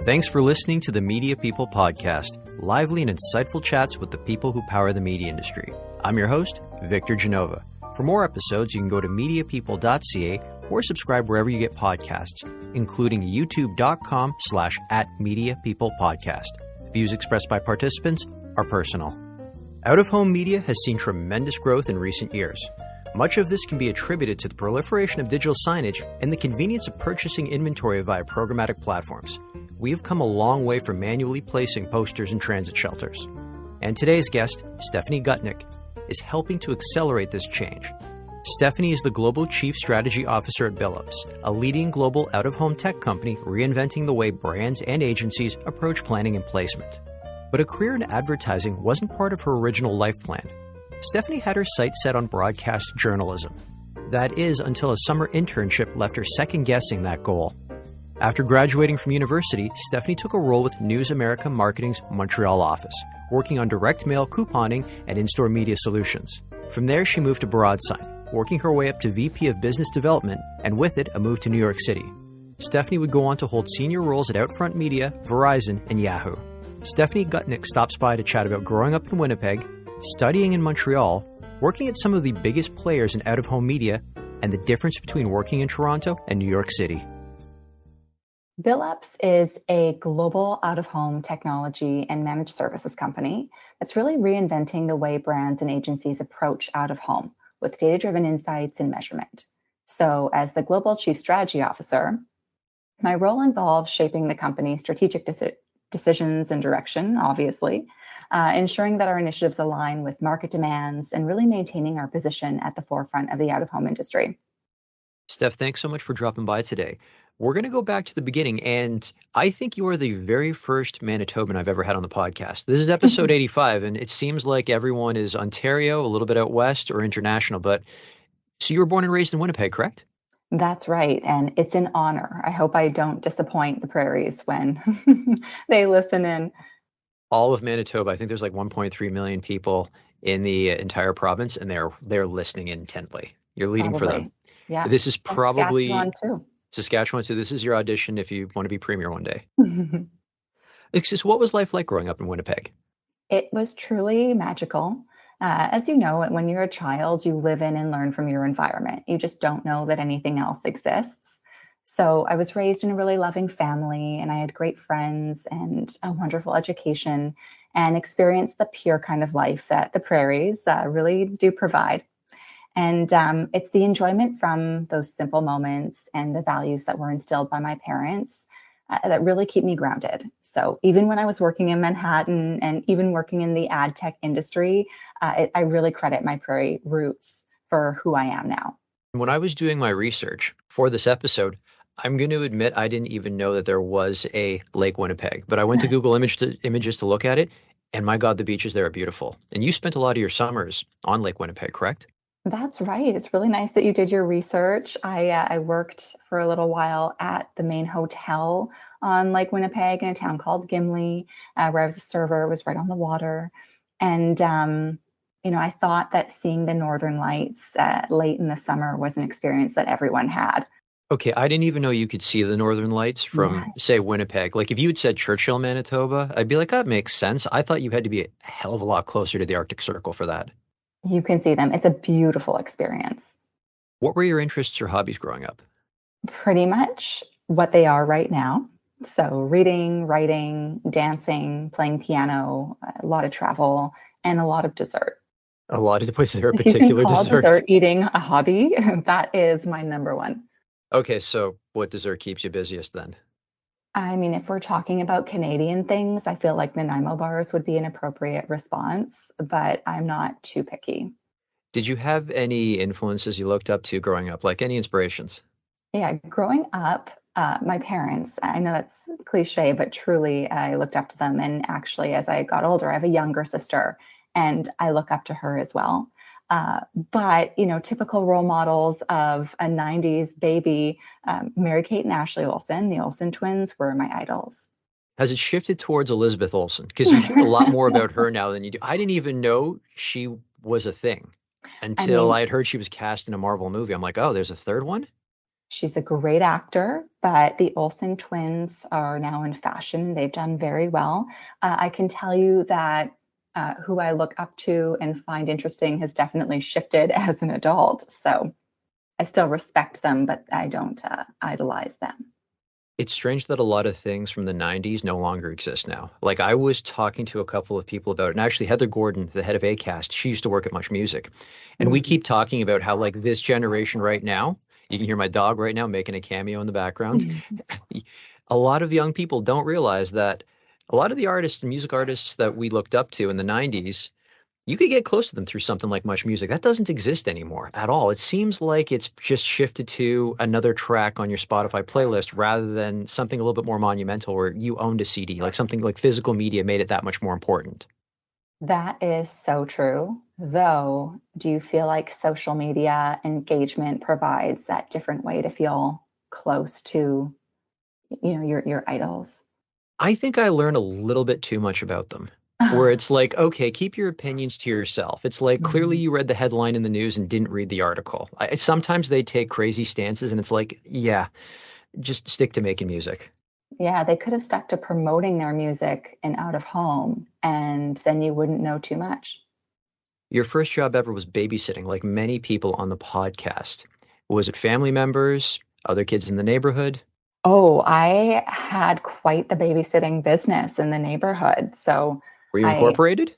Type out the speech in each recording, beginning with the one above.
Thanks for listening to the Media People Podcast, lively and insightful chats with the people who power the media industry. I'm your host, Victor Genova. For more episodes, you can go to mediapeople.ca or subscribe wherever you get podcasts, including youtube.com/@mediapeoplepodcast. Views expressed by participants are personal. Out-of-home media has seen tremendous growth in recent years. Much of this can be attributed to the proliferation of digital signage and the convenience of purchasing inventory via programmatic platforms. We have come a long way from manually placing posters in transit shelters. And today's guest, Stephanie Gutnik, is helping to accelerate this change. Stephanie is the Global Chief Strategy Officer at Billups, a leading global out-of-home tech company reinventing the way brands and agencies approach planning and placement. But a career in advertising wasn't part of her original life plan. Stephanie had her sights set on broadcast journalism. That is, until a summer internship left her second-guessing that goal. After graduating from university, Stephanie took a role with News America Marketing's Montreal office, working on direct mail couponing and in-store media solutions. From there, she moved to Broadsign, working her way up to VP of Business Development, and with it, a move to New York City. Stephanie would go on to hold senior roles at Outfront Media, Verizon, and Yahoo. Stephanie Gutnik stops by to chat about growing up in Winnipeg, studying in Montreal, working at some of the biggest players in out-of-home media, and the difference between working in Toronto and New York City. Billups is a global out-of-home technology and managed services company that's really reinventing the way brands and agencies approach out-of-home with data-driven insights and measurement. So as the Global Chief Strategy Officer, my role involves shaping the company's strategic decisions and direction, obviously, ensuring that our initiatives align with market demands and really maintaining our position at the forefront of the out-of-home industry. Steph, thanks so much for dropping by today. We're going to go back to the beginning, and I think you are the very first Manitoban I've ever had on the podcast. This is episode 85, and it seems like everyone is Ontario, a little bit out west, or international. But so you were born and raised in Winnipeg, correct? That's right, and it's an honor. I hope I don't disappoint the prairies when they listen in. All of Manitoba, I think there's like 1.3 million people in the entire province, and they're listening intently. You're leading for them. Yeah. This is probably Saskatchewan too. This is your audition if you want to be premier one day. What was life like growing up in Winnipeg? It was truly magical. As you know, when you're a child, you live in and learn from your environment. You just don't know that anything else exists. So I was raised in a really loving family, and I had great friends and a wonderful education, and experienced the pure kind of life that the prairies really do provide. And it's the enjoyment from those simple moments and the values that were instilled by my parents that really keep me grounded. So even when I was working in Manhattan and even working in the ad tech industry, I really credit my prairie roots for who I am now. When I was doing my research for this episode, I'm going to admit I didn't even know that there was a Lake Winnipeg, but I went to Google Images to look at it, and my God, the beaches there are beautiful. And you spent a lot of your summers on Lake Winnipeg, correct? That's right. It's really nice that you did your research. I worked for a little while at the main hotel on Lake Winnipeg in a town called Gimli, where I was a server. It was right on the water. And, I thought that seeing the Northern Lights late in the summer was an experience that everyone had. Okay, I didn't even know you could see the Northern Lights from, say, Winnipeg. Like, if you had said Churchill, Manitoba, I'd be like, that makes sense. I thought you had to be a hell of a lot closer to the Arctic Circle for that. You can see them. It's a beautiful experience. What were your interests or hobbies growing up? Pretty much what they are right now. So reading, writing, dancing, playing piano, a lot of travel, and a lot of dessert. A lot of places there are particular desserts. Dessert eating a hobby. That is my number one. Okay, so what dessert keeps you busiest then? I mean, if we're talking about Canadian things, I feel like Nanaimo bars would be an appropriate response, but I'm not too picky. Did you have any influences you looked up to growing up, like any inspirations? Yeah, growing up, my parents, I know that's cliche, but truly I looked up to them. And actually, as I got older, I have a younger sister, and I look up to her as well. But, typical role models of a 90s baby, Mary-Kate and Ashley Olsen, the Olsen twins, were my idols. Has it shifted towards Elizabeth Olsen? Because you hear a lot more about her now than you do. I didn't even know she was a thing until I had heard she was cast in a Marvel movie. I'm like, oh, there's a third one? She's a great actor, but the Olsen twins are now in fashion. They've done very well. I can tell you that who I look up to and find interesting has definitely shifted as an adult. So I still respect them, but I don't idolize them. It's strange that a lot of things from the 90s no longer exist now. Like I was talking to a couple of people about it, and actually Heather Gordon, the head of Acast, she used to work at Much Music. And we Mm. keep talking about how like this generation right now, you can hear my dog right now making a cameo in the background. A lot of young people don't realize that a lot of the artists and music artists that we looked up to in the 90s, you could get close to them through something like Much Music. That doesn't exist anymore at all. It seems like it's just shifted to another track on your Spotify playlist rather than something a little bit more monumental where you owned a CD, like something like physical media made it that much more important. That is so true. Though, do you feel like social media engagement provides that different way to feel close to, your idols? I think I learn a little bit too much about them. Where it's like, okay, keep your opinions to yourself. It's like clearly Mhm. you read the headline in the news and didn't read the article. Sometimes they take crazy stances, and it's like, yeah, just stick to making music. Yeah, they could have stuck to promoting their music in out of home, and then you wouldn't know too much. Your first job ever was babysitting, like many people on the podcast. Was it family members, other kids in the neighborhood? Oh, I had quite the babysitting business in the neighborhood. So Were you I, incorporated?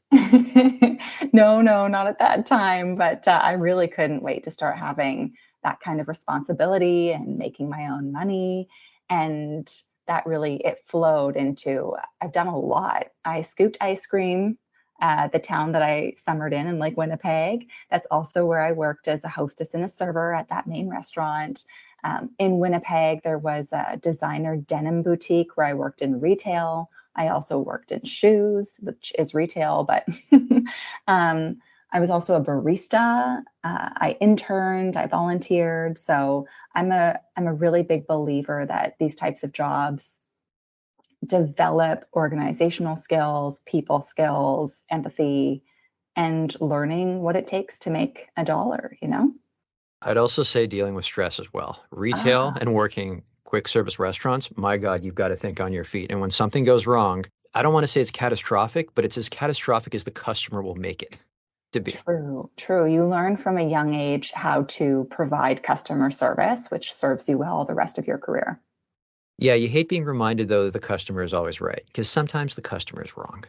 no, no, not at that time, but I really couldn't wait to start having that kind of responsibility and making my own money. And that really, it flowed into, I've done a lot. I scooped ice cream at the town that I summered in Lake Winnipeg. That's also where I worked as a hostess and a server at that main restaurant. In Winnipeg, there was a designer denim boutique where I worked in retail. I also worked in shoes, which is retail, but um, I was also a barista. I interned, I volunteered. So I'm a really big believer that these types of jobs develop organizational skills, people skills, empathy, and learning what it takes to make a dollar. I'd also say dealing with stress as well. Retail Ah, and working quick service restaurants, my God, you've got to think on your feet. And when something goes wrong, I don't want to say it's catastrophic, but it's as catastrophic as the customer will make it to be. true, true. You learn from a young age how to provide customer service, which serves you well the rest of your career. Yeah, you hate being reminded though that the customer is always right because sometimes the customer is wrong.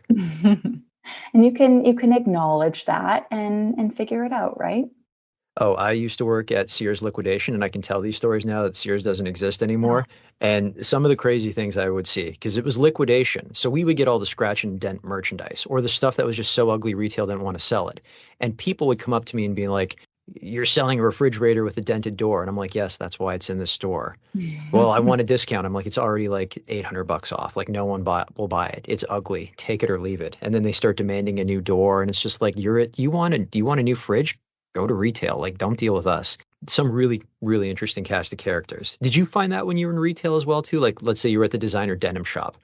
And you can acknowledge that and figure it out, right? Oh, I used to work at Sears Liquidation, and I can tell these stories now that Sears doesn't exist anymore. And some of the crazy things I would see, because it was liquidation. So we would get all the scratch and dent merchandise or the stuff that was just so ugly retail didn't want to sell it. And people would come up to me and be like, "You're selling a refrigerator with a dented door." And I'm like, "Yes, that's why it's in the store." Well, I want a discount. I'm like, it's already like $800 off. Like no one will buy it. It's ugly. Take it or leave it. And then they start demanding a new door, and it's just like, do you want a new fridge? Go to retail. Like don't deal with us. Some really, really interesting cast of characters. Did you find that when you were in retail as well too? Like let's say you were at the designer denim shop.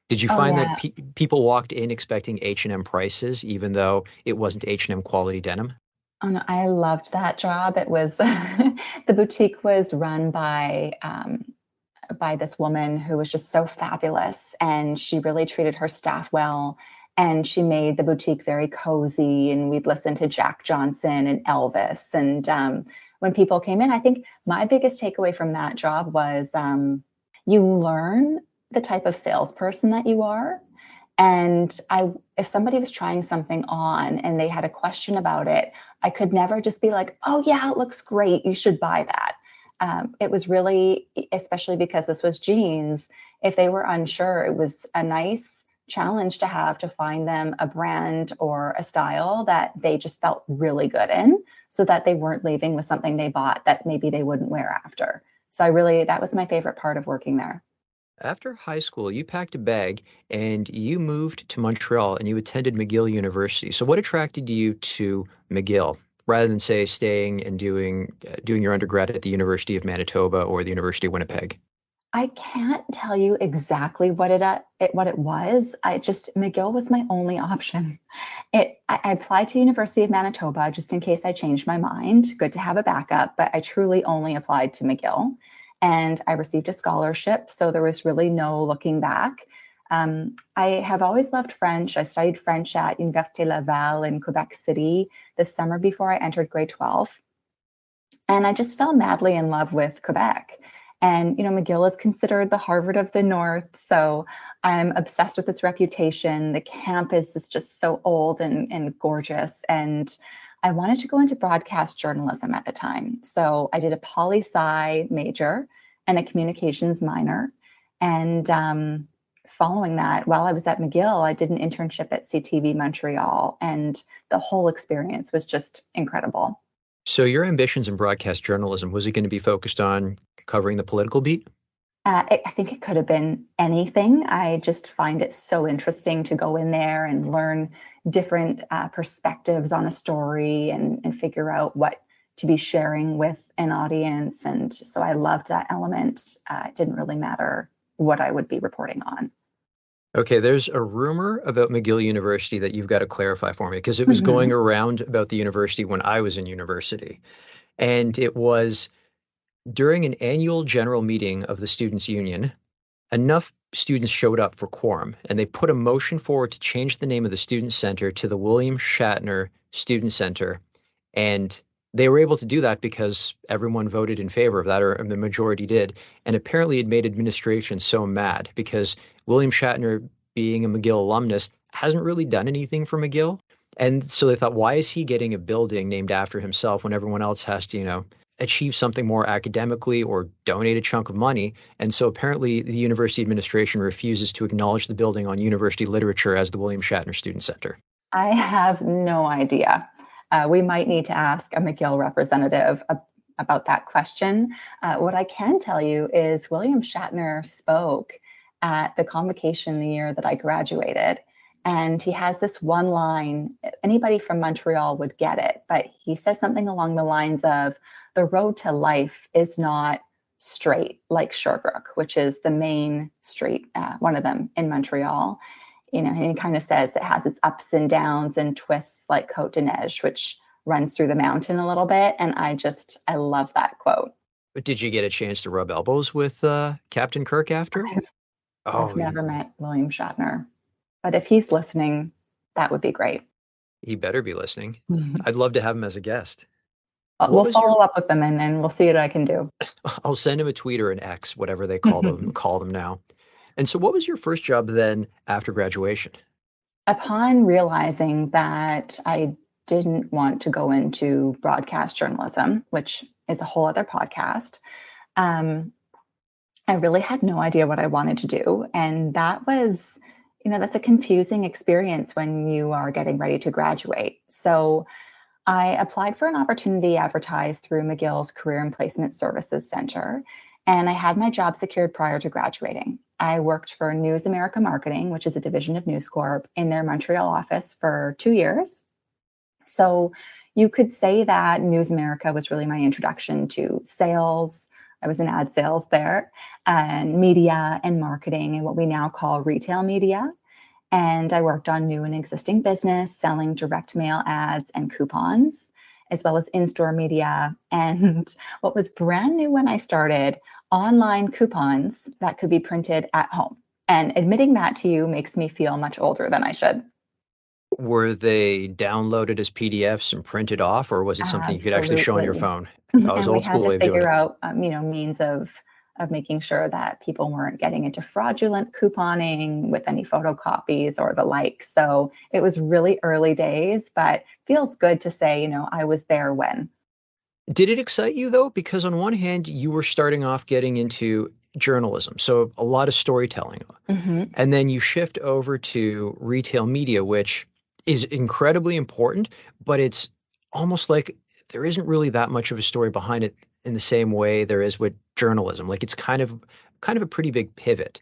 Did you Oh find that yeah. people walked in expecting H&M prices, even though it wasn't H&M quality denim? Oh no, I loved that job. It was the boutique was run by this woman who was just so fabulous, and she really treated her staff well, and she made the boutique very cozy, and we'd listen to Jack Johnson and Elvis. And when people came in, I think my biggest takeaway from that job was you learn the type of salesperson that you are. And if somebody was trying something on and they had a question about it, I could never just be like, "Oh yeah, it looks great. You should buy that." It was really, especially because this was jeans, if they were unsure, it was a nice challenge to have to find them a brand or a style that they just felt really good in, so that they weren't leaving with something they bought that maybe they wouldn't wear after. So that was my favorite part of working there. After high school, you packed a bag and you moved to Montreal and you attended McGill University. So what attracted you to McGill rather than say staying and doing your undergrad at the University of Manitoba or the University of Winnipeg? I can't tell you exactly what it was. I just McGill was my only option. I applied to University of Manitoba just in case I changed my mind. Good to have a backup, but I truly only applied to McGill. and I received a scholarship. So there was really no looking back. I have always loved French. I studied French at Université Laval in Quebec City this summer before I entered grade 12. And I just fell madly in love with Quebec. And, McGill is considered the Harvard of the North. So I'm obsessed with its reputation. The campus is just so old and gorgeous. And I wanted to go into broadcast journalism at the time. So I did a poli-sci major and a communications minor. And following that, while I was at McGill, I did an internship at CTV Montreal. And the whole experience was just incredible. So your ambitions in broadcast journalism, was it going to be focused on covering the political beat? I think it could have been anything. I just find it so interesting to go in there and learn different perspectives on a story and figure out what to be sharing with an audience. And so I loved that element. It didn't really matter what I would be reporting on. Okay, there's a rumor about McGill University that you've got to clarify for me, because it was going around about the university when I was in university. And it was during an annual general meeting of the Students' Union, enough students showed up for quorum, and they put a motion forward to change the name of the Student Center to the William Shatner Student Center. And they were able to do that because everyone voted in favor of that, or the majority did. And apparently it made administration so mad because William Shatner, being a McGill alumnus, hasn't really done anything for McGill. And so they thought, why is he getting a building named after himself when everyone else has to, achieve something more academically or donate a chunk of money? And so apparently the university administration refuses to acknowledge the building on university literature as the William Shatner Student Center. I have no idea. We might need to ask a McGill representative about that question. What I can tell you is William Shatner spoke at the convocation the year that I graduated. And he has this one line, anybody from Montreal would get it, but he says something along the lines of, the road to life is not straight like Sherbrooke, which is the main street, one of them in Montreal. And he kind of says it has its ups and downs and twists like Côte de Neige, which runs through the mountain a little bit. And I love that quote. But did you get a chance to rub elbows with Captain Kirk after? I've never met William Shatner, but if he's listening, that would be great. He better be listening. I'd love to have him as a guest. We'll follow up with them and we'll see what I can do. I'll send him a tweet or an X, whatever they call them now. And so what was your first job then after graduation? Upon realizing that I didn't want to go into broadcast journalism, which is a whole other podcast, I really had no idea what I wanted to do. And that was, that's a confusing experience when you are getting ready to graduate. So I applied for an opportunity advertised through McGill's Career and Placement Services Center, and I had my job secured prior to graduating. I worked for News America Marketing, which is a division of News Corp, in their Montreal office for 2 years. So you could say that News America was really my introduction to sales. I was in ad sales there, and media and marketing and what we now call retail media. And I worked on new and existing business, selling direct mail ads and coupons, as well as in-store media. And what was brand new when I started, online coupons that could be printed at home. And admitting that to you makes me feel much older than I should. Were they downloaded as PDFs and printed off, or was it something you could actually show on your phone? That was old school way of doing it. We had to figure out, means of making sure that people weren't getting into fraudulent couponing with any photocopies or the like. So it was really early days, but feels good to say, I was there when. Did it excite you though? Because on one hand, you were starting off getting into journalism, so a lot of storytelling. And then you shift over to retail media, which is incredibly important, but it's almost like there isn't really that much of a story behind it in the same way there is with journalism. Like it's kind of a pretty big pivot.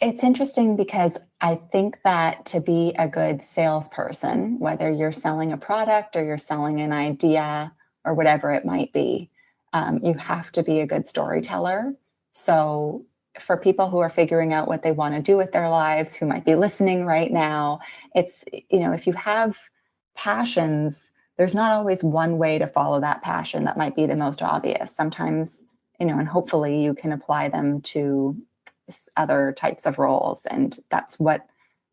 It's interesting because I think that to be a good salesperson, whether you're selling a product or you're selling an idea or whatever it might be, you have to be a good storyteller. So for people who are figuring out what they want to do with their lives, who might be listening right now, it's, if you have passions, there's not always one way to follow that passion that might be the most obvious. Sometimes and hopefully you can apply them to other types of roles. And that's what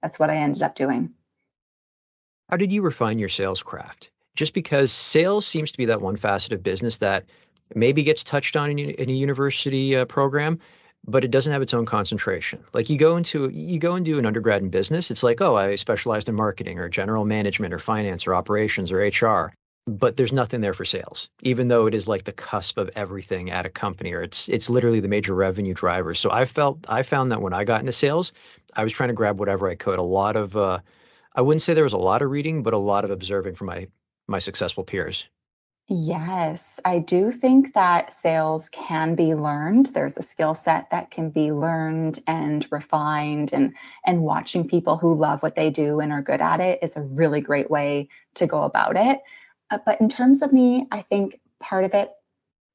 I ended up doing. How did you refine your sales craft? Just because sales seems to be that one facet of business that maybe gets touched on in a university program, but it doesn't have its own concentration. Like you go and do an undergrad in business, it's like, oh, I specialized in marketing or general management or finance or operations or HR, but there's nothing there for sales, even though it is like the cusp of everything at a company, or it's literally the major revenue driver. So I found that when I got into sales, I was trying to grab whatever I could. A lot of I wouldn't say there was a lot of reading, but a lot of observing from my successful peers. Yes, I do think that sales can be learned. There's a skill set that can be learned and refined, and watching people who love what they do and are good at it is a really great way to go about it. But in terms of me, I think part of it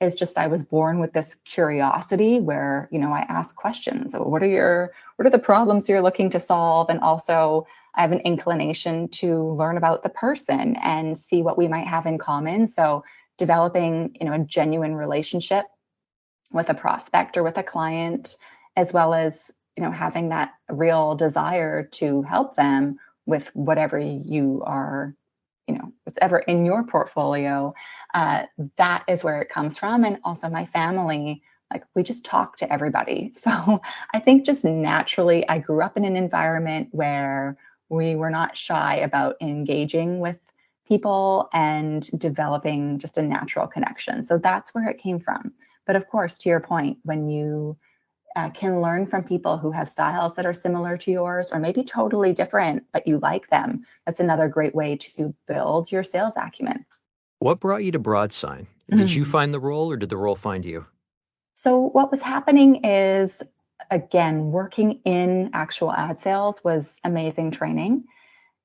is just I was born with this curiosity where, I ask questions. So what are the problems you're looking to solve? And also I have an inclination to learn about the person and see what we might have in common. So developing, a genuine relationship with a prospect or with a client, as well as, having that real desire to help them with whatever you are, whatever in your portfolio, that is where it comes from. And also my family, like we just talk to everybody. So I think just naturally, I grew up in an environment where we were not shy about engaging with people and developing just a natural connection. So that's where it came from. But of course, to your point, when you can learn from people who have styles that are similar to yours or maybe totally different, but you like them, that's another great way to build your sales acumen. What brought you to Broadsign? Did you Mhm. find the role or did the role find you? So what was happening is, again, working in actual ad sales was amazing training.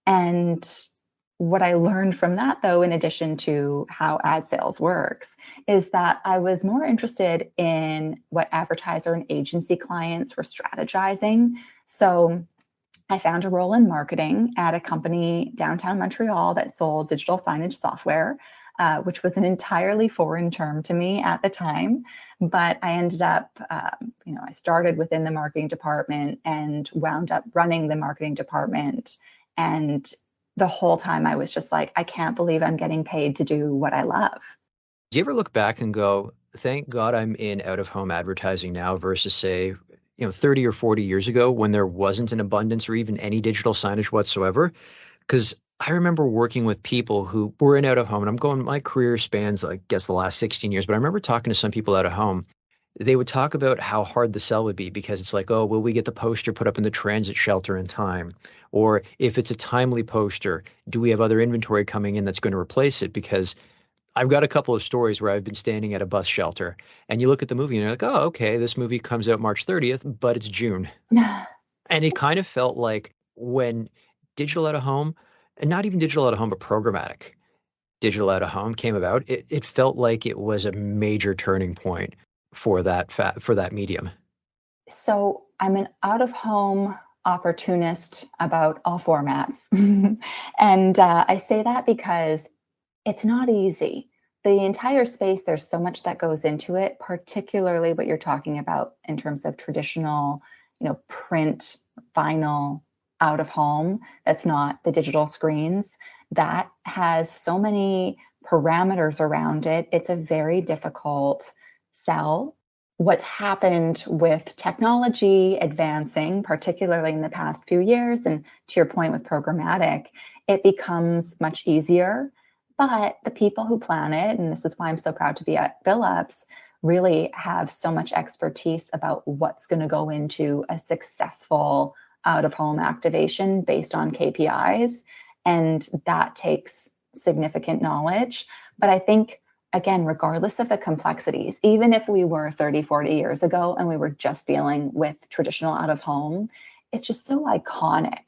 And what I learned from that, though, in addition to how ad sales works, is that I was more interested in what advertiser and agency clients were strategizing. So I found a role in marketing at a company downtown Montreal that sold digital signage software, which was an entirely foreign term to me at the time. But I ended up, I started within the marketing department and wound up running the marketing department. And the whole time I was just like, I can't believe I'm getting paid to do what I love. Do you ever look back and go, thank God I'm in out of home advertising now versus say, 30 or 40 years ago when there wasn't an abundance or even any digital signage whatsoever? Because I remember working with people who were in out of home, and I'm going, my career spans, I guess, the last 16 years, but I remember talking to some people out of home. They would talk about how hard the sell would be because it's like, oh, will we get the poster put up in the transit shelter in time? Or if it's a timely poster, do we have other inventory coming in that's going to replace it? Because I've got a couple of stories where I've been standing at a bus shelter and you look at the movie and you're like, oh, okay, this movie comes out March 30th, but it's June. And it kind of felt like when digital out of home, and not even digital out of home, but programmatic digital out of home came about, it felt like it was a major turning point for that medium. So I'm an out of home opportunist about all formats. And I say that because it's not easy. The entire space, there's so much that goes into it, particularly what you're talking about in terms of traditional, print, vinyl, out of home. That's not the digital screens. That has so many parameters around it. It's a very difficult sell. What's happened with technology advancing, particularly in the past few years, and to your point with programmatic, it becomes much easier. But the people who plan it, and this is why I'm so proud to be at Billups, really have so much expertise about what's going to go into a successful out of home activation based on KPIs. And that takes significant knowledge. But I think, again, regardless of the complexities, even if we were 30, 40 years ago and we were just dealing with traditional out of home, it's just so iconic.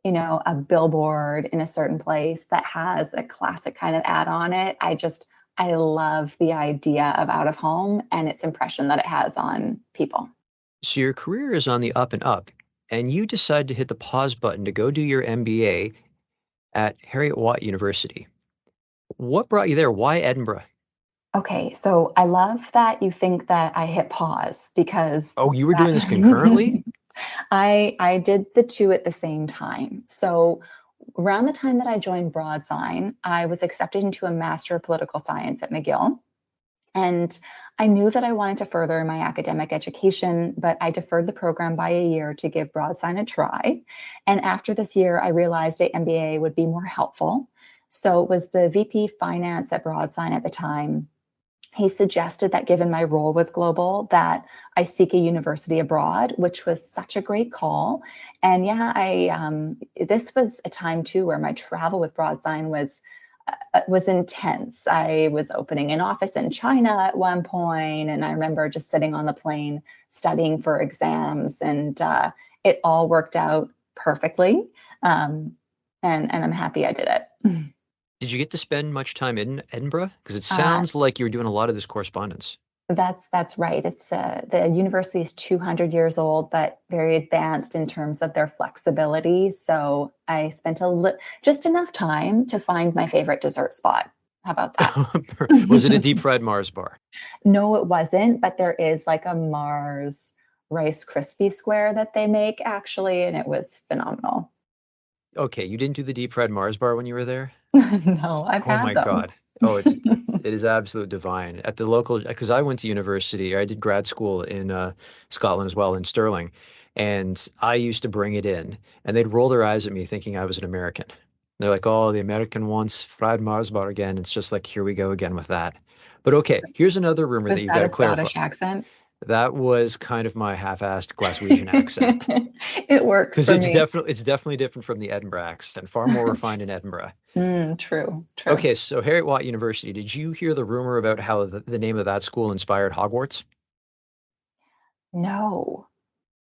A billboard in a certain place that has a classic kind of ad on it. I love the idea of out of home and its impression that it has on people. So your career is on the up and up, and you decide to hit the pause button to go do your MBA at Heriot-Watt University. What brought you there? Why Edinburgh? Okay, so I love that you think that I hit pause because Oh, you were that doing this concurrently? I did the two at the same time. So around the time that I joined Broadsign, I was accepted into a Master of Political Science at McGill. And I knew that I wanted to further my academic education, but I deferred the program by a year to give Broadsign a try. And after this year, I realized an MBA would be more helpful. So it was the VP Finance at Broadsign at the time. He suggested that given my role was global, that I seek a university abroad, which was such a great call. And yeah, I this was a time too where my travel with Broadsign was intense. I was opening an office in China at one point, and I remember just sitting on the plane studying for exams, and it all worked out perfectly. Um, and I'm happy I did it. Did you get to spend much time in Edinburgh? Because it Uh, sounds like you were doing a lot of this correspondence. that's right. It's the university is 200 years old, but very advanced in terms of their flexibility. So I spent just enough time to find my favorite dessert spot. How about that? Was it a deep fried Mars bar? No, it wasn't, but there is like a Mars Rice Krispie square that they make actually, and it was phenomenal. Okay, you didn't do the deep fried Mars bar when you were there? No, I've Oh had my them. God. Oh, it is absolute divine. At the local, because I went to university, I did grad school in Scotland as well, in Stirling, and I used to bring it in, and they'd roll their eyes at me thinking I was an American. They're like, "Oh, the American wants fried Mars bar again." It's just like, here we go again with that. But okay, here's another rumor that Was you've got that to a clarify. Scottish accent? That was kind of my half-assed Glaswegian accent, It works because for me. it's definitely different from the Edinburgh accent, far more refined in Edinburgh. True, true. Okay, so Harriet Watt University, did you hear the rumor about how the name of that school inspired Hogwarts? No,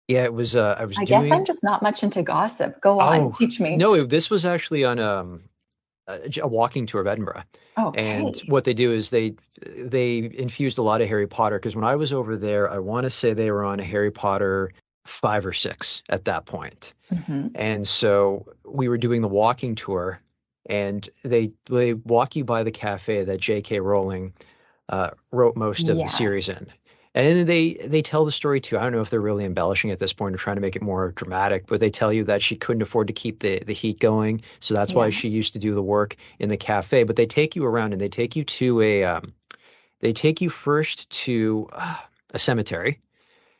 Yeah, it was I was I guess I'm doing just not much into gossip. Go on, oh teach me. no, this was actually on a walking tour of Edinburgh. And Okay. what they do is they infused a lot of Harry Potter because when I was over there, I want to say they were on a Harry Potter 5 or 6 at that point. Hmm. And so we were doing the walking tour and they walk you by the cafe that J.K. Rowling wrote most of the Yes. series in. And then they tell the story too. I don't know if they're really embellishing at this point or trying to make it more dramatic, but they tell you that she couldn't afford to keep the heat going, so that's why Yeah. she used to do the work in the cafe. But they take you around and they take you to they take you first to a cemetery,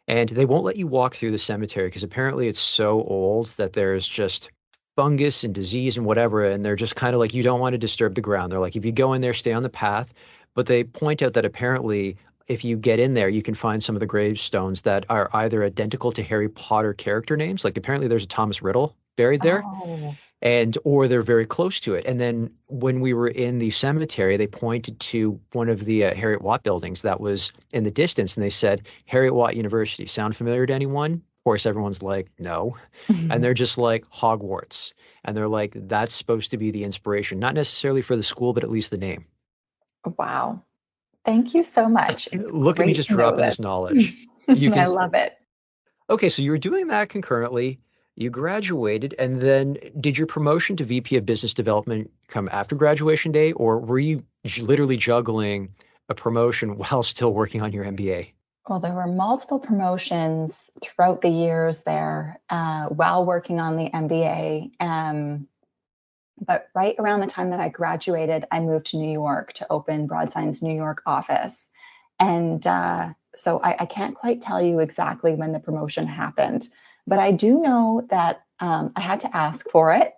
and they won't let you walk through the cemetery because apparently it's so old that there's just fungus and disease and whatever. And they're just kind of like, you don't want to disturb the ground. They're like, if you go in there, stay on the path. But they point out that apparently, if you get in there, you can find some of the gravestones that are either identical to Harry Potter character names. Like apparently there's a Thomas Riddle buried there Oh, and or they're very close to it. And then when we were in the cemetery, they pointed to one of the Harriet Watt buildings that was in the distance, and they said, "Harriet Watt University, sound familiar to anyone?" Of course, everyone's like, "No," and they're just like Hogwarts, and they're like, "That's supposed to be the inspiration, not necessarily for the school, but at least the name." wow. Thank you so much. It's Look at me great just to know dropping this. this knowledge. You I can love it. Okay, so you were doing that concurrently. You graduated, and then did your promotion to VP of Business Development come after graduation day, or were you literally juggling a promotion while still working on your MBA? Well, there were multiple promotions throughout the years there while working on the MBA. But right around the time that I graduated, I moved to New York to open Broadsign's New York office. And so I can't quite tell you exactly when the promotion happened, but I do know that I had to ask for it.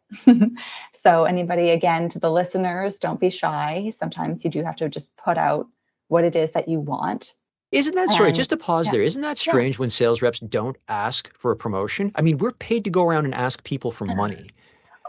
So, anybody, again, to the listeners, don't be shy. Sometimes you do have to just put out what it is that you want. Isn't that sorry, And just to pause yeah, there, isn't that yeah. strange when sales reps don't ask for a promotion? I mean, we're paid to go around and ask people for money,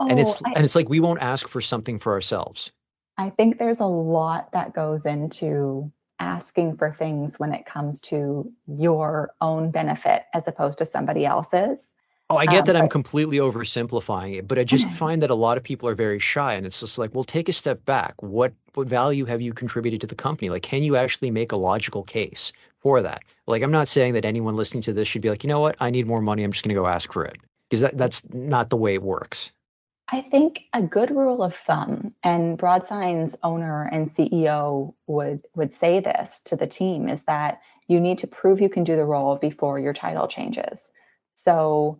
and Oh, it's like we won't ask for something for ourselves. I think there's a lot that goes into asking for things when it comes to your own benefit as opposed to somebody else's. Oh, I get that I'm But completely oversimplifying it, but I just find that a lot of people are very shy, and it's just like, well, take a step back. What value have you contributed to the company? Like, can you actually make a logical case for that? Like, I'm not saying that anyone listening to this should be like, you know what, I need more money. I'm just going to go ask for it because that's not the way it works. I think a good rule of thumb, and Broadsign's owner and CEO would say this to the team, is that you need to prove you can do the role before your title changes. So,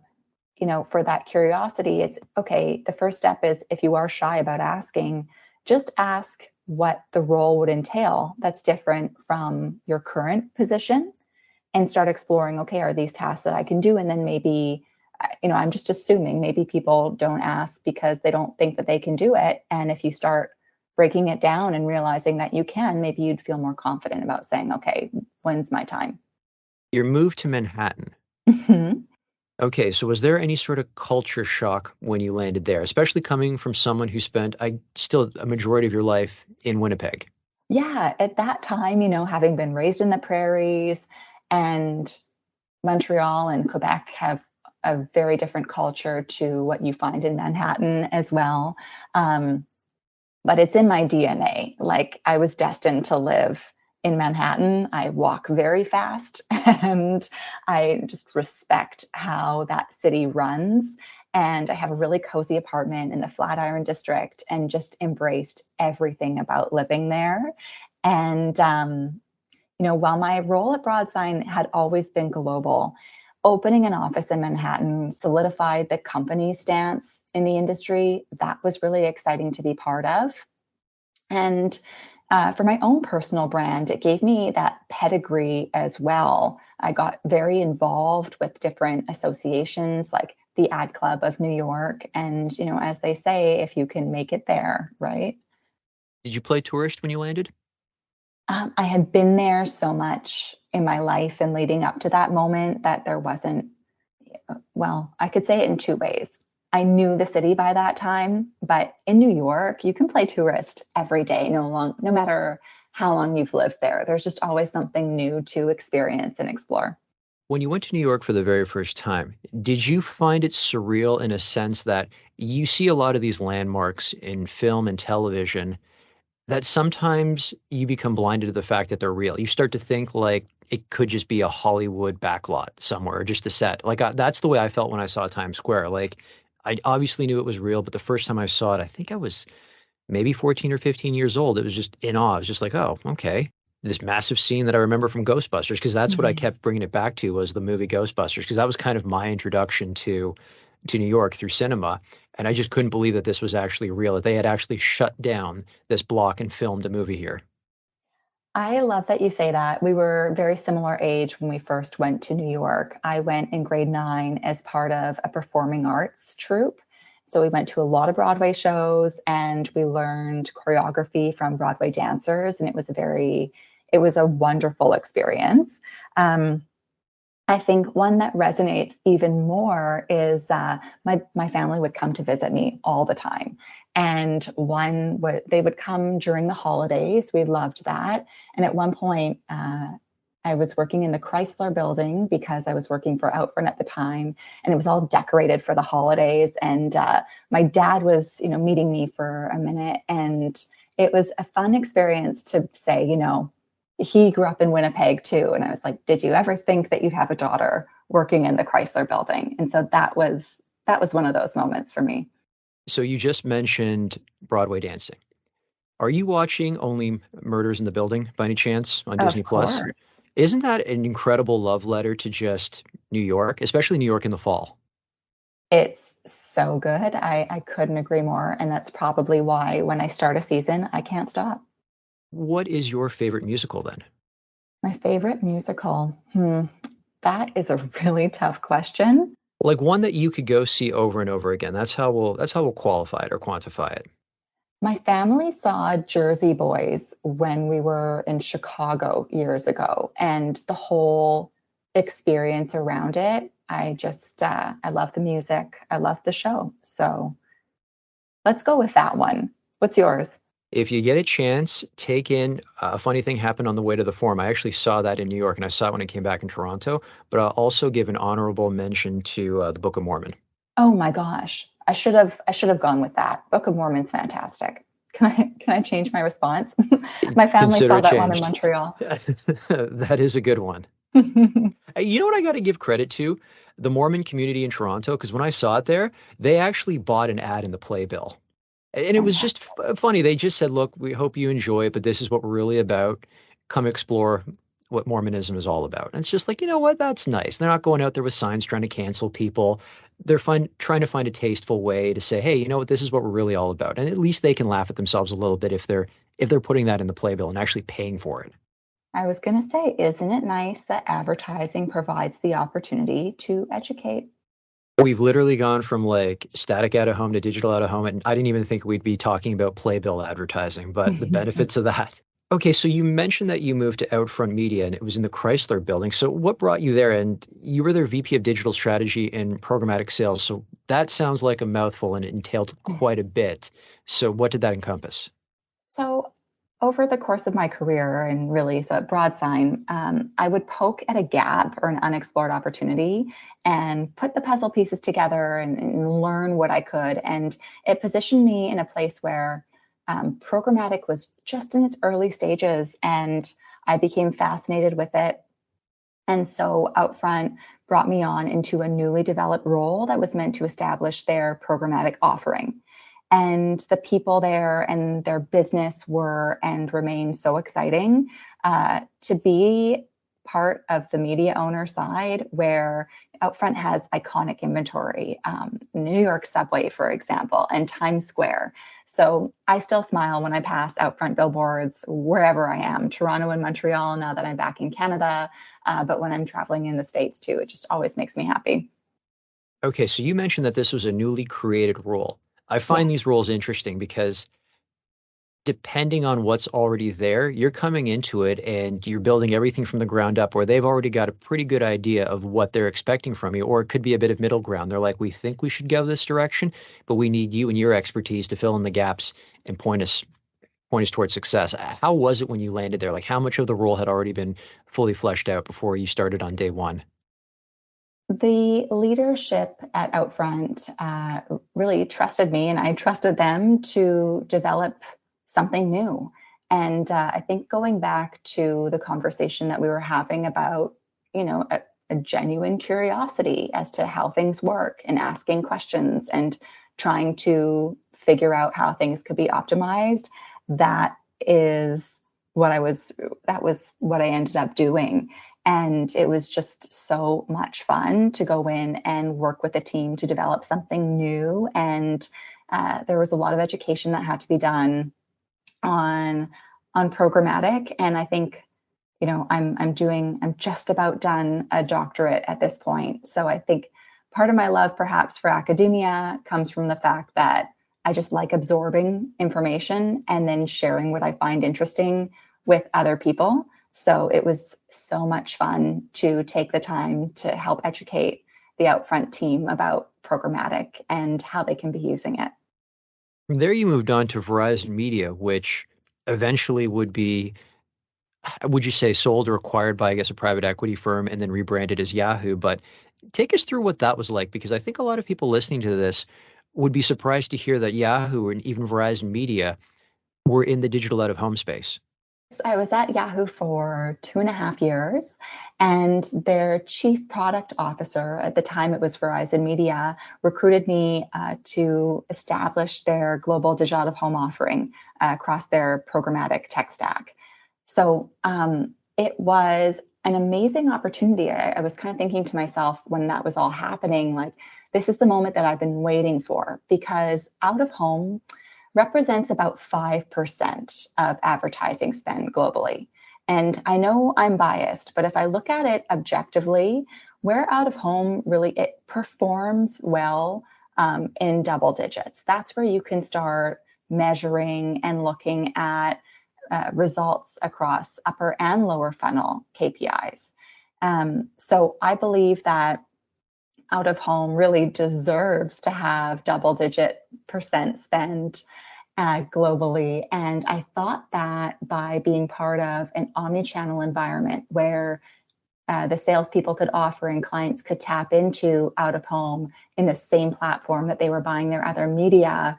for that curiosity, it's okay. The first step is, if you are shy about asking, just ask what the role would entail that's different from your current position, and start exploring, okay, are these tasks that I can do? And then maybe, I'm just assuming maybe people don't ask because they don't think that they can do it. And if you start breaking it down and realizing that you can, maybe you'd feel more confident about saying, okay, when's my time? Your move to Manhattan. Mhm. Okay, so was there any sort of culture shock when you landed there, especially coming from someone who spent still a majority of your life in Winnipeg? Yeah, at that time, having been raised in the prairies, and Montreal and Quebec have a very different culture to what you find in Manhattan as well. Um, but it's in my DNA. Like, I was destined to live in Manhattan. I walk very fast and I just respect how that city runs. And I have a really cozy apartment in the Flatiron district and just embraced everything about living there. And, while my role at Broadsign had always been global, opening an office in Manhattan solidified the company's stance in the industry. That was really exciting to be part of. And for my own personal brand, it gave me that pedigree as well. I got very involved with different associations like the Ad Club of New York. And, as they say, if you can make it there, right? Did you play tourist when you landed? I had been there so much in my life and leading up to that moment that there wasn't, well, I could say it in two ways. I knew the city by that time, but in New York, you can play tourist every day, no matter how long you've lived there. There's just always something new to experience and explore. When you went to New York for the very first time, did you find it surreal in a sense that you see a lot of these landmarks in film and television that sometimes you become blinded to the fact that they're real? You start to think like it could just be a Hollywood backlot somewhere, or just a set. Like that's the way I felt when I saw Times Square. Like I obviously knew it was real, but the first time I saw it, I think I was maybe 14 or 15 years old. It was just in awe. It was just like, oh, okay. This massive scene that I remember from Ghostbusters, because that's what I Mhm. kept bringing it back to, was the movie Ghostbusters, because that was kind of my introduction to New York through cinema. And I just couldn't believe that this was actually real, that they had actually shut down this block and filmed a movie here. I love that you say that. We were very similar age when we first went to New York. I went in grade 9 as part of a performing arts troupe. So we went to a lot of Broadway shows and we learned choreography from Broadway dancers. And it was a wonderful experience. Um, I think one that resonates even more is my family would come to visit me all the time, and they would come during the holidays. We loved that, and at one point, I was working in the Chrysler Building because I was working for Outfront at the time, and it was all decorated for the holidays. And my dad was, meeting me for a minute, and it was a fun experience to say, he grew up in Winnipeg too. And I was like, did you ever think that you'd have a daughter working in the Chrysler Building? And so that was one of those moments for me. So you just mentioned Broadway dancing. Are you watching only Murders in the Building by any chance on Disney Of Plus? course. Isn't that an incredible love letter to just New York, especially New York in the fall? It's so good. I couldn't agree more. And that's probably why when I start a season, I can't stop. What is your favorite musical then? My favorite musical. That is a really tough question. Like one that you could go see over and over again. That's how we'll qualify it or quantify it. My family saw Jersey Boys when we were in Chicago years ago, and the whole experience around it, I love the music. I love the show. So let's go with that one. What's yours? If you get a chance, take in a funny thing happened on the way to the forum. I actually saw that in New York and I saw it when I came back in Toronto, but I'll also give an honorable mention to the Book of Mormon. Oh my gosh. I should have gone with that. Book of Mormon's fantastic. Can I change my response? My family Consider saw it that one in changed. Montreal. That is a good one. You know what I got to give credit to? The Mormon community in Toronto, because when I saw it there, they actually bought an ad in the playbill. And it was just Fantastic. funny. They just said, look, we hope you enjoy it, but this is what we're really about. Come explore what Mormonism is all about. And it's just like, you know what? That's nice. They're not going out there with signs trying to cancel people. Trying to find a tasteful way to say, hey, you know what? This is what we're really all about. And at least they can laugh at themselves a little bit if they're putting that in the playbill and actually paying for it. I was going to say, isn't it nice that advertising provides the opportunity to educate? We've literally gone from like static out of home to digital out of home, and I didn't even think we'd be talking about playbill advertising, but the benefits of that. Okay, so you mentioned that you moved to Outfront Media and it was in the Chrysler building. So what brought you there? And you were their VP of digital strategy and programmatic sales. So that sounds like a mouthful and it entailed quite a bit. So what did that encompass? So, over the course of my career, and really, so at Broadsign, I would poke at a gap or an unexplored opportunity and put the puzzle pieces together and learn what I could. And it positioned me in a place where programmatic was just in its early stages, and I became fascinated with it. And so Outfront brought me on into a newly developed role that was meant to establish their programmatic offering. And the people there and their business were and remain so exciting to be part of the media owner side where Outfront has iconic inventory, New York subway, for example, and Times Square. So I still smile when I pass Outfront billboards wherever I am, Toronto and Montreal, now that I'm back in Canada. But when I'm traveling in the States too, it just always makes me happy. Okay, so you mentioned that this was a newly created role. I find Yes. these roles interesting because depending on what's already there, you're coming into it and you're building everything from the ground up where they've already got a pretty good idea of what they're expecting from you. Or it could be a bit of middle ground. They're like, we think we should go this direction, but we need you and your expertise to fill in the gaps and point us towards success. How was it when you landed there? Like how much of the role had already been fully fleshed out before you started on day one? The leadership at Outfront really trusted me, and I trusted them to develop something new. And I think going back to the conversation that we were having about, a genuine curiosity as to how things work and asking questions and trying to figure out how things could be optimized, that is that was what I ended up doing. And it was just so much fun to go in and work with a team to develop something new. And there was a lot of education that had to be done on programmatic. And I think, I'm just about done a doctorate at this point. So I think part of my love perhaps for academia comes from the fact that I just like absorbing information and then sharing what I find interesting with other people. So it was so much fun to take the time to help educate the Outfront team about programmatic and how they can be using it. From there, you moved on to Verizon Media, which eventually would you say, sold or acquired by, I guess, a private equity firm and then rebranded as Yahoo. But take us through what that was like, because I think a lot of people listening to this would be surprised to hear that Yahoo and even Verizon Media were in the digital out of home space. I was at Yahoo for 2.5 years, and their chief product officer, at the time it was Verizon Media, recruited me to establish their global digital out of home offering across their programmatic tech stack. So it was an amazing opportunity. I was kind of thinking to myself when that was all happening, like, this is the moment that I've been waiting for, because out of home represents about 5% of advertising spend globally. And I know I'm biased, but if I look at it objectively, where out of home really it performs well in double digits. That's where you can start measuring and looking at results across upper and lower funnel KPIs. So I believe that out of home really deserves to have double digit percent spend globally. And I thought that by being part of an omni-channel environment where the salespeople could offer and clients could tap into out of home in the same platform that they were buying their other media,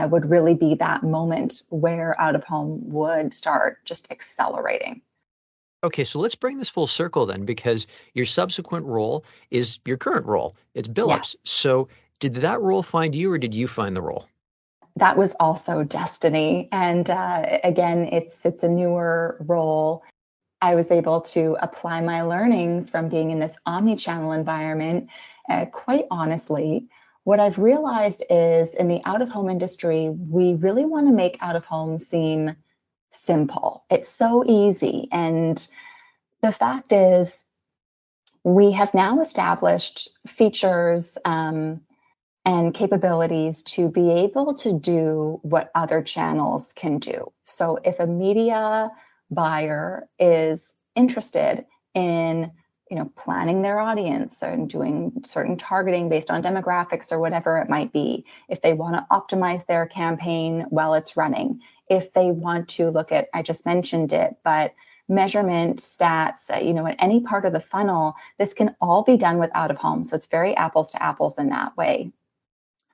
would really be that moment where out of home would start just accelerating. Okay, so let's bring this full circle then, because your subsequent role is your current role. It's Yeah. Billups. So did that role find you or did you find the role? That was also destiny. And again, it's a newer role. I was able to apply my learnings from being in this omni-channel environment. Quite honestly, what I've realized is in the out-of-home industry, we really want to make out-of-home seem simple. It's so easy. And the fact is, we have now established features and capabilities to be able to do what other channels can do. So if a media buyer is interested in planning their audience and doing certain targeting based on demographics or whatever it might be, if they want to optimize their campaign while it's running, if they want to look at, I just mentioned it, but measurement stats, at any part of the funnel, this can all be done with out of home. So it's very apples to apples in that way.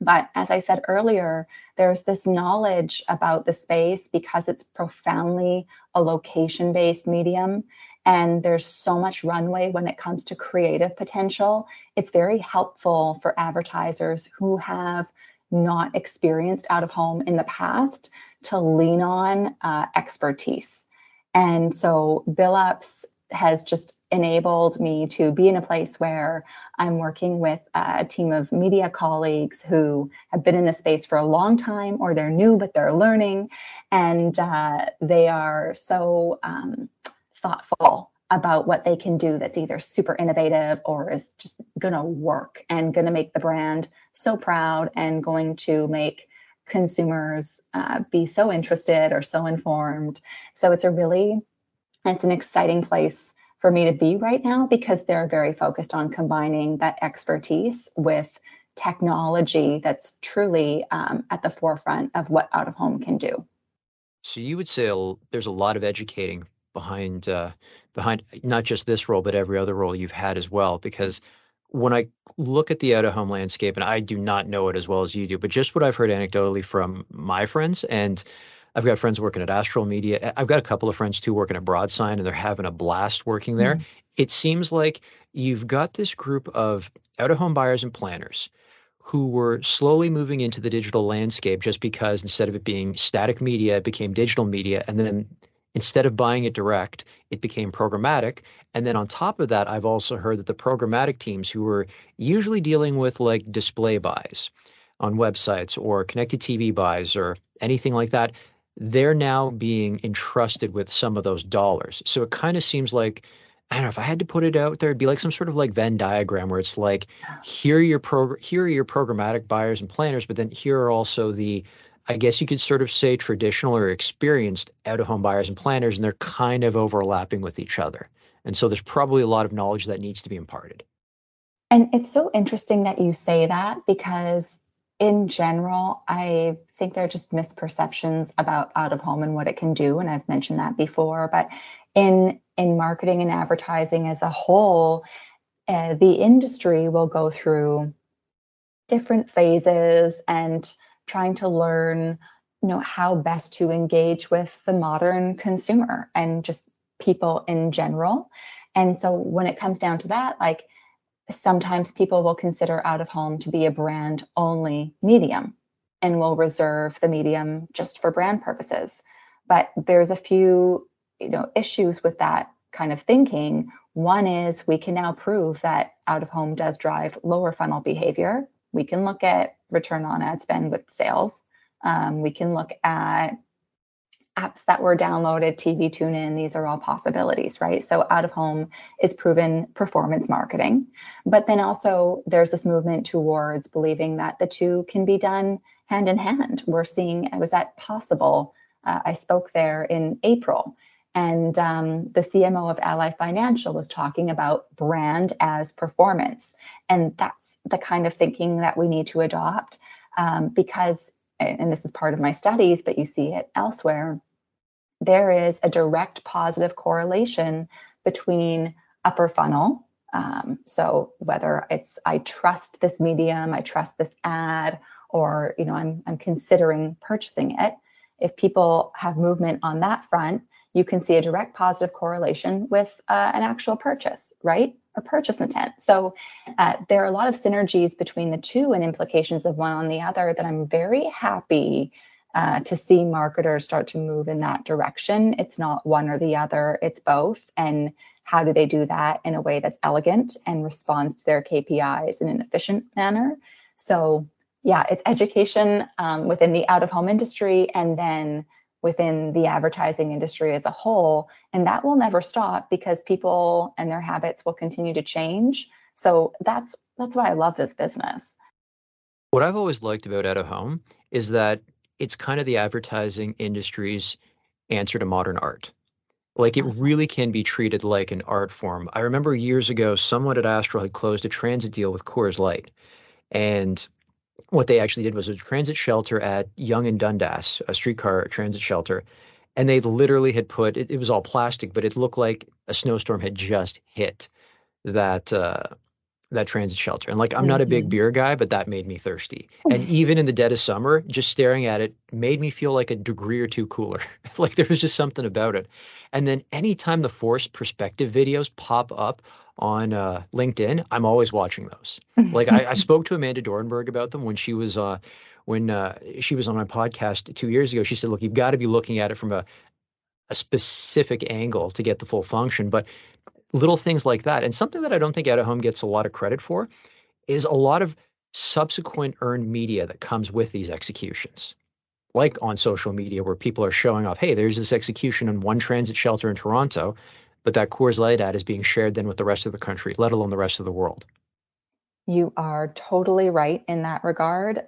But as I said earlier, there's this knowledge about the space because it's profoundly a location based medium. And there's so much runway when it comes to creative potential. It's very helpful for advertisers who have not experienced out of home in the past to lean on expertise. And so Billups has just enabled me to be in a place where I'm working with a team of media colleagues who have been in the space for a long time, or they're new, but they're learning. And they are so thoughtful about what they can do that's either super innovative or is just going to work and going to make the brand so proud and going to make consumers be so interested or so informed. So it's an exciting place for me to be right now because they're very focused on combining that expertise with technology that's truly at the forefront of what out of home can do. So you would say there's a lot of educating behind not just this role, but every other role you've had as well. Because when I look at the out-of-home landscape, and I do not know it as well as you do, but just what I've heard anecdotally from my friends, and I've got friends working at Astral Media. I've got a couple of friends too working at Broadsign, and they're having a blast working there. Mm. It seems like you've got this group of out-of-home buyers and planners who were slowly moving into the digital landscape just because instead of it being static media, it became digital media. And then instead of buying it direct, it became programmatic. And then on top of that, I've also heard that the programmatic teams who were usually dealing with like display buys on websites or connected TV buys or anything like that, they're now being entrusted with some of those dollars. So it kind of seems like, I don't know, if I had to put it out there, it'd be like some sort of like Venn diagram where it's like, here are your programmatic buyers and planners, but then here are also the, I guess you could sort of say traditional or experienced out-of-home buyers and planners, and they're kind of overlapping with each other. And so there's probably a lot of knowledge that needs to be imparted. And it's so interesting that you say that because in general, I think there are just misperceptions about out of home and what it can do. And I've mentioned that before, but in marketing and advertising as a whole, the industry will go through different phases and trying to learn, how best to engage with the modern consumer and just people in general. And so when it comes down to that, like sometimes people will consider out of home to be a brand only medium and will reserve the medium just for brand purposes. But there's a few, issues with that kind of thinking. One is we can now prove that out of home does drive lower funnel behavior. We can look at return on ad spend with sales. We can look at apps that were downloaded, TV tune in. These are all possibilities, right? So out of home is proven performance marketing. But then also there's this movement towards believing that the two can be done hand in hand. I was at Possible. I spoke there in April. And the CMO of Ally Financial was talking about brand as performance. And that's the kind of thinking that we need to adopt because, and this is part of my studies, but you see it elsewhere, there is a direct positive correlation between upper funnel. So whether it's I trust this medium, I trust this ad, or I'm considering purchasing it. If people have movement on that front, you can see a direct positive correlation with an actual purchase, right? Or purchase intent. So there are a lot of synergies between the two and implications of one on the other that I'm very happy to see marketers start to move in that direction. It's not one or the other, it's both. And how do they do that in a way that's elegant and responds to their KPIs in an efficient manner? So yeah, it's education within the out-of-home industry and then within the advertising industry as a whole. And that will never stop because people and their habits will continue to change. So that's why I love this business. What I've always liked about out of home is that it's kind of the advertising industry's answer to modern art. Like it really can be treated like an art form. I remember years ago, someone at Astral had closed a transit deal with Coors Light. And what they actually did was a transit shelter at Yonge and Dundas, a streetcar transit shelter. And they literally had put, it was all plastic, but it looked like a snowstorm had just hit that that transit shelter. And like, I'm not a big beer guy, but that made me thirsty. And even in the dead of summer, just staring at it made me feel like a degree or two cooler. Like there was just something about it. And then anytime the forced perspective videos pop up on LinkedIn, I'm always watching those. Like I spoke to Amanda Dornberg about them when she was on my podcast 2 years ago. She said, look, you've got to be looking at it from a specific angle to get the full function. But little things like that. And something that I don't think out of home gets a lot of credit for is a lot of subsequent earned media that comes with these executions. Like on social media where people are showing off, hey, there's this execution in one transit shelter in Toronto, but that Coors Light ad is being shared then with the rest of the country, let alone the rest of the world. You are totally right in that regard.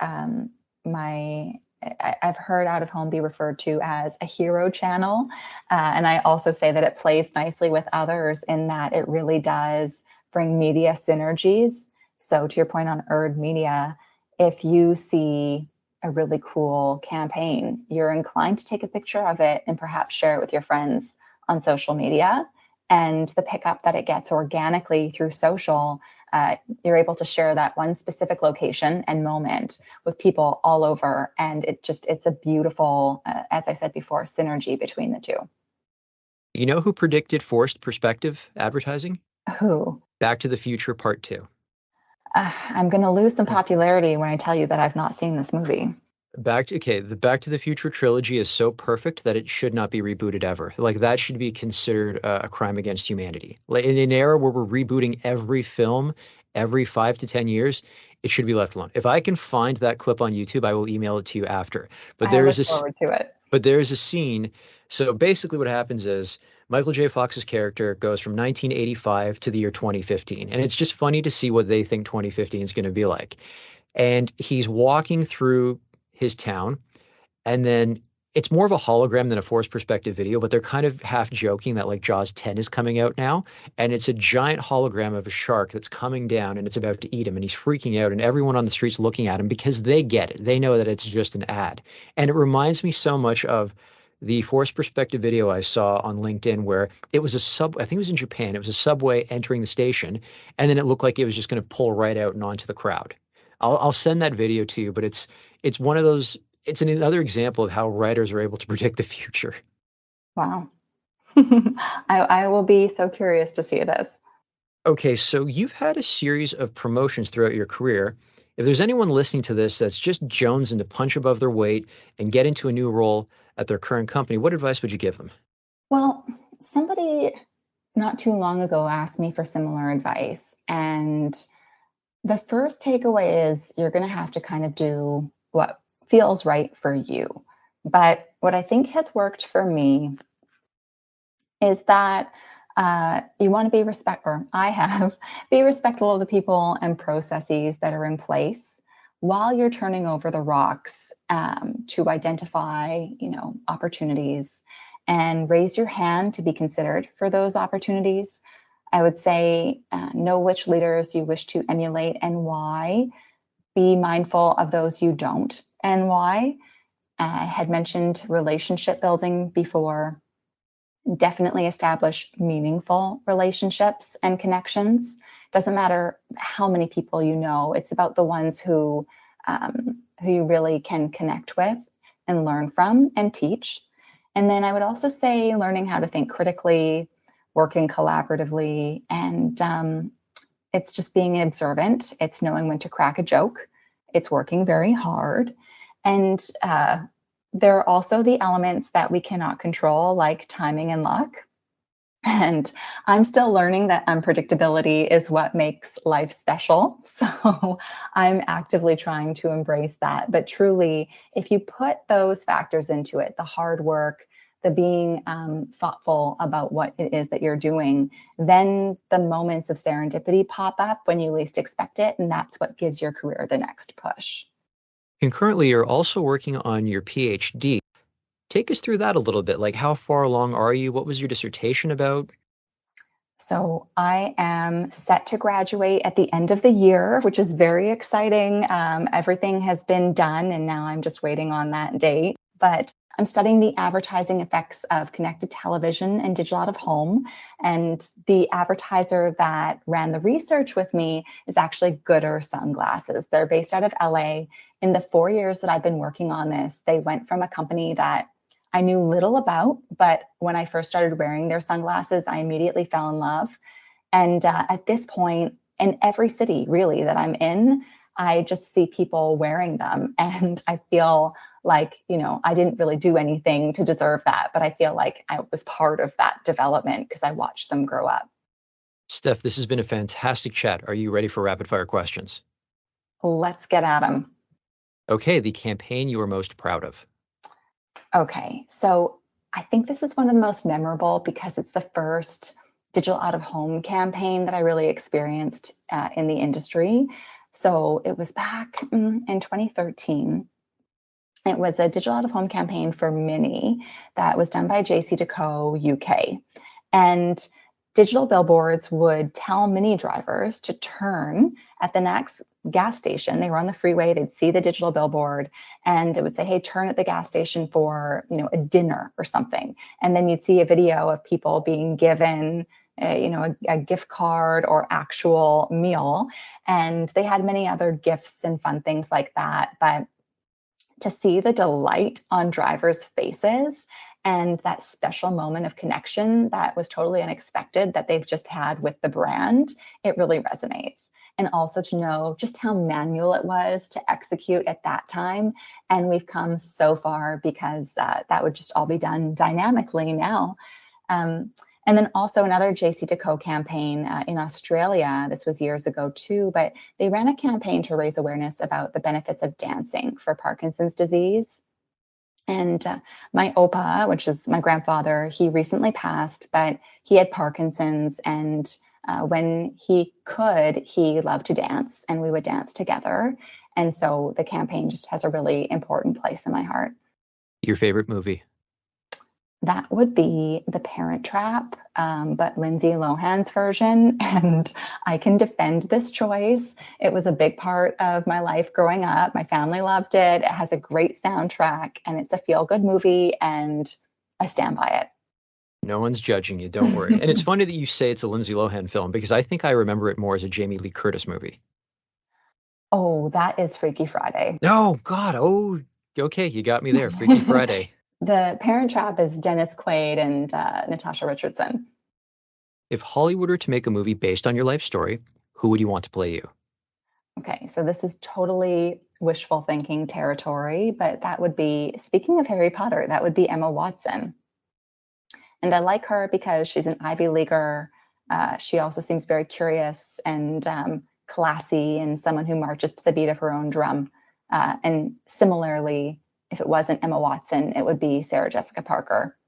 I've heard out of home be referred to as a hero channel. And I also say that it plays nicely with others in that it really does bring media synergies. So to your point on earned media, if you see a really cool campaign, you're inclined to take a picture of it and perhaps share it with your friends on social media. And the pickup that it gets organically through social, you're able to share that one specific location and moment with people all over. And it's a beautiful, as I said before, synergy between the two. You know who predicted forced perspective advertising? Who? Back to the Future Part 2. I'm going to lose some popularity when I tell you that I've not seen this movie. The Back to the Future trilogy is so perfect that it should not be rebooted ever. Like that should be considered a crime against humanity. Like in an era where we're rebooting every film every 5 to 10 years, it should be left alone. If I can find that clip on YouTube, I will email it to you after. But I look forward to it. But there's a scene. So basically what happens is Michael J. Fox's character goes from 1985 to the year 2015. And it's just funny to see what they think 2015 is going to be like. And he's walking through his town, and then it's more of a hologram than a forced perspective video, but they're kind of half joking that like Jaws 10 is coming out now, and it's a giant hologram of a shark that's coming down and it's about to eat him, and he's freaking out, and everyone on the street's looking at him because they get it. They know that it's just an ad. And it reminds me so much of the forced perspective video I saw on LinkedIn where it was I think it was in Japan, it was a subway entering the station, and then it looked like it was just going to pull right out and onto the crowd. I'll send that video to you, but it's one of those, it's another example of how writers are able to predict the future. Wow. I will be so curious to see this. Okay, so you've had a series of promotions throughout your career. If there's anyone listening to this that's just jonesing to punch above their weight and get into a new role at their current company, what advice would you give them? Well, somebody not too long ago asked me for similar advice, and the first takeaway is you're going to have to kind of do what feels right for you. But what I think has worked for me is that you want to be be respectful of the people and processes that are in place while you're turning over the rocks to identify, opportunities and raise your hand to be considered for those opportunities. I would say know which leaders you wish to emulate and why. Be mindful of those you don't and why. I had mentioned relationship building before. Definitely establish meaningful relationships and connections. Doesn't matter how many people you know. It's about the ones who you really can connect with and learn from and teach. And then I would also say learning how to think critically, working collaboratively, and it's just being observant. It's knowing when to crack a joke. It's working very hard. And there are also the elements that we cannot control, like timing and luck. And I'm still learning that unpredictability is what makes life special. So I'm actively trying to embrace that. But truly, if you put those factors into it, the hard work, the being thoughtful about what it is that you're doing, then the moments of serendipity pop up when you least expect it. And that's what gives your career the next push. Concurrently, you're also working on your PhD. Take us through that a little bit. Like, how far along are you? What was your dissertation about? So I am set to graduate at the end of the year, which is very exciting. Everything has been done, and now I'm just waiting on that date. But I'm studying the advertising effects of connected television and digital out of home. And the advertiser that ran the research with me is actually Gooder Sunglasses. They're based out of LA. In the 4 years that I've been working on this, they went from a company that I knew little about, but when I first started wearing their sunglasses, I immediately fell in love. And at this point, in every city really that I'm in, I just see people wearing them. And I feel like, I didn't really do anything to deserve that, but I feel like I was part of that development because I watched them grow up. Steph, this has been a fantastic chat. Are you ready for rapid fire questions? Let's get at them. Okay, the campaign you are most proud of. Okay, so I think this is one of the most memorable because it's the first digital out of home campaign that I really experienced in the industry. So it was back in 2013. It was a digital out of home campaign for Mini that was done by JC UK. And digital billboards would tell Mini drivers to turn at the next gas station. They were on the freeway, they'd see the digital billboard, and it would say, hey, turn at the gas station for, a dinner or something. And then you'd see a video of people being given a gift card or actual meal. And they had many other gifts and fun things like that. But to see the delight on drivers' faces and that special moment of connection that was totally unexpected that they've just had with the brand, it really resonates. And also to know just how manual it was to execute at that time. And we've come so far because that would just all be done dynamically now. And then also another JC campaign in Australia. This was years ago too, but they ran a campaign to raise awareness about the benefits of dancing for Parkinson's disease. And my Opa, which is my grandfather, he recently passed, but he had Parkinson's. And when he could, he loved to dance, and we would dance together. And so the campaign just has a really important place in my heart. Your favorite movie? That would be The Parent Trap, but Lindsay Lohan's version. And I can defend this choice. It was a big part of my life growing up. My family loved it. It has a great soundtrack, and it's a feel-good movie, and I stand by it. No one's judging you, don't worry. And it's funny that you say it's a Lindsay Lohan film, because I think I remember it more as a Jamie Lee Curtis movie. Oh, that is Freaky Friday. No, God. Oh, okay. You got me there. Freaky Friday. The Parent Trap is Dennis Quaid and Natasha Richardson. If Hollywood were to make a movie based on your life story, who would you want to play you? Okay, so this is totally wishful thinking territory, but that would be, speaking of Harry Potter, that would be Emma Watson. And I like her because she's an Ivy Leaguer. She also seems very curious and classy, and someone who marches to the beat of her own drum. And similarly, if it wasn't Emma Watson, it would be Sarah Jessica Parker,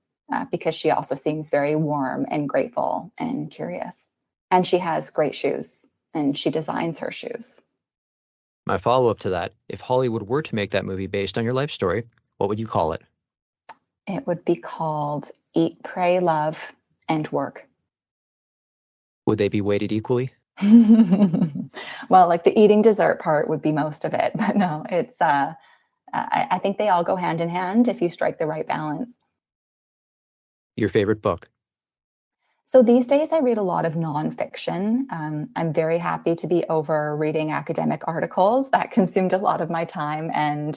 because she also seems very warm and grateful and curious. And she has great shoes, and she designs her shoes. My follow-up to that, if Hollywood were to make that movie based on your life story, what would you call it? It would be called Eat, Pray, Love, and Work. Would they be weighted equally? Well, like the eating dessert part would be most of it, but no, it's I think they all go hand in hand if you strike the right balance. Your favorite book? So these days I read a lot of nonfiction. I'm very happy to be over reading academic articles. That consumed a lot of my time, and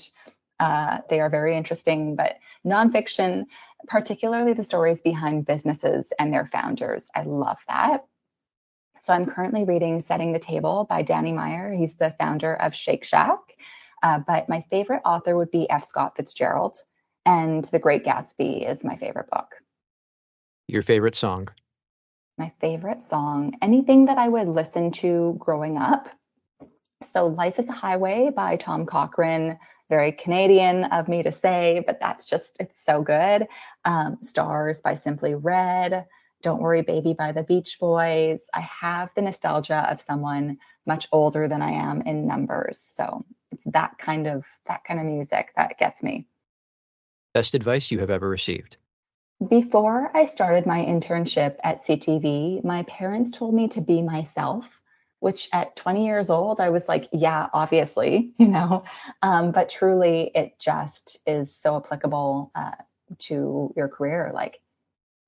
they are very interesting. But nonfiction, particularly the stories behind businesses and their founders. I love that. So I'm currently reading Setting the Table by Danny Meyer. He's the founder of Shake Shack. But my favorite author would be F. Scott Fitzgerald. And The Great Gatsby is my favorite book. Your favorite song? My favorite song, anything that I would listen to growing up. So Life is a Highway by Tom Cochrane. Very Canadian of me to say, but it's so good. Stars by Simply Red. Don't Worry Baby by the Beach Boys. I have the nostalgia of someone much older than I am in numbers. So it's that kind of music that gets me. Best advice you have ever received? Before I started my internship at CTV, my parents told me to be myself, which at 20 years old, I was like, yeah, obviously, but truly it just is so applicable to your career.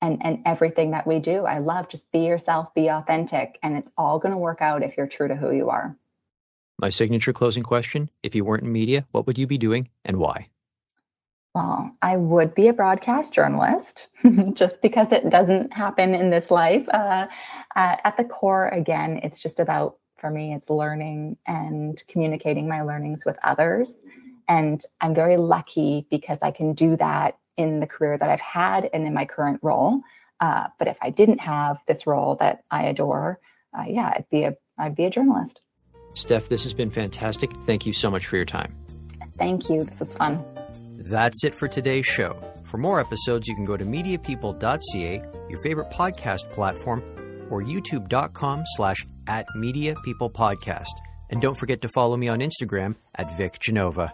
And everything that we do. I love just be yourself, be authentic, and it's all going to work out if you're true to who you are. My signature closing question, if you weren't in media, what would you be doing and why? Well, I would be a broadcast journalist just because it doesn't happen in this life. At the core, again, it's just about, for me, it's learning and communicating my learnings with others. And I'm very lucky because I can do that in the career that I've had and in my current role. But if I didn't have this role that I adore, I'd be a journalist. Steph, this has been fantastic. Thank you so much for your time. Thank you. This was fun. That's it for today's show. For more episodes, you can go to mediapeople.ca, your favorite podcast platform, or youtube.com/@mediapeoplepodcast. And don't forget to follow me on Instagram @VicGenova.